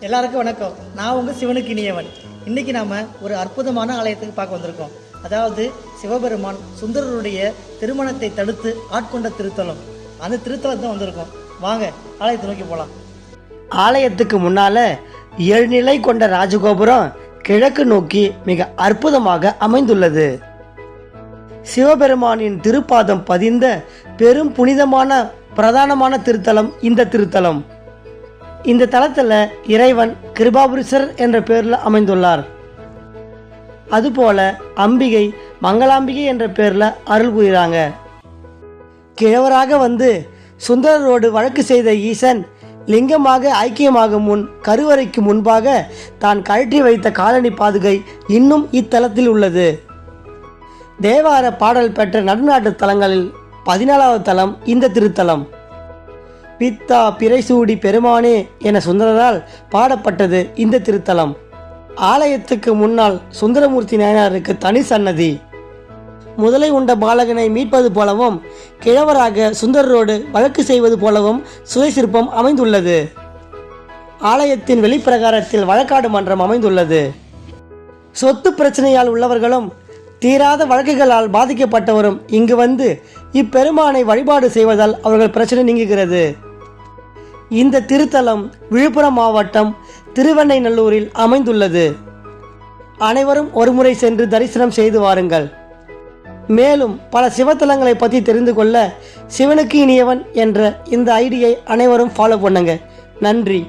எல்லாருக்கும் வணக்கம். நான் உங்கள் சிவனுக்கு இனியவன். இன்றைக்கி நாம் ஒரு அற்புதமான ஆலயத்துக்கு பார்க்க வந்திருக்கோம். அதாவது சிவபெருமான் சுந்தரருடைய திருமணத்தை தடுத்து ஆட்கொண்ட திருத்தலம். அந்த திருத்தலம் தான் வந்திருக்கோம். வாங்க ஆலயத்தை நோக்கி போகலாம். ஆலயத்துக்கு முன்னால் 7 நிலை கொண்ட ராஜகோபுரம் கிழக்கு நோக்கி மிக அற்புதமாக அமைந்துள்ளது. சிவபெருமானின் திருப்பாதம் பதிந்த பெரும் புனிதமான பிரதானமான திருத்தலம் இந்த திருத்தலம். இந்த தலத்தில் இறைவன் கிருபாபுரீஸ்வரர் என்ற பெயரில் அமைந்துள்ளார். அதுபோல அம்பிகை மங்களாம்பிகை என்ற பெயரில் அருள் புரிகிறாங்க. கிழவராக வந்து சுந்தரரோடு வழக்கு செய்த ஈசன் லிங்கமாக ஐக்கியமாகும் முன் கருவறைக்கு முன்பாக தான் கழற்றி வைத்த காலணி பாதுகை இன்னும் இத்தலத்தில் உள்ளது. தேவார பாடல் பெற்ற நடுநாட்டு தலங்களில் 14வது தலம் இந்த திருத்தலம். பித்தா பிறைசூடி பெருமானே என சுந்தரரால் பாடப்பட்டது இந்த திருத்தலம். ஆலயத்துக்கு முன்னால் சுந்தரமூர்த்தி நாயனாருக்கு தனி சன்னதி. முதலை உண்ட பாலகனை மீட்பது போலவும் கிழவராக சுந்தரரோடு வழக்கு செய்வது போலவும் சுவை சிற்பம் அமைந்துள்ளது. ஆலயத்தின் வெளிப்பிரகாரத்தில் வழக்காடு மன்றம் அமைந்துள்ளது. சொத்து பிரச்சனையால் உள்ளவர்களும் தீராத வழக்குகளால் பாதிக்கப்பட்டவரும் இங்கு வந்து இப்பெருமானை வழிபாடு செய்வதால் அவர்கள் பிரச்சனை நீங்குகிறது. இந்த திருத்தலம் விழுப்புரம் மாவட்டம் திருவெண்ணைநல்லூரில் அமைந்துள்ளது. அனைவரும் ஒருமுறை சென்று தரிசனம் செய்து வாருங்கள். மேலும் பல சிவத்தலங்களை பற்றி தெரிந்து கொள்ள சிவனுக்கு இனியவன் என்ற இந்த ஐடியை அனைவரும் ஃபாலோ பண்ணுங்க. நன்றி.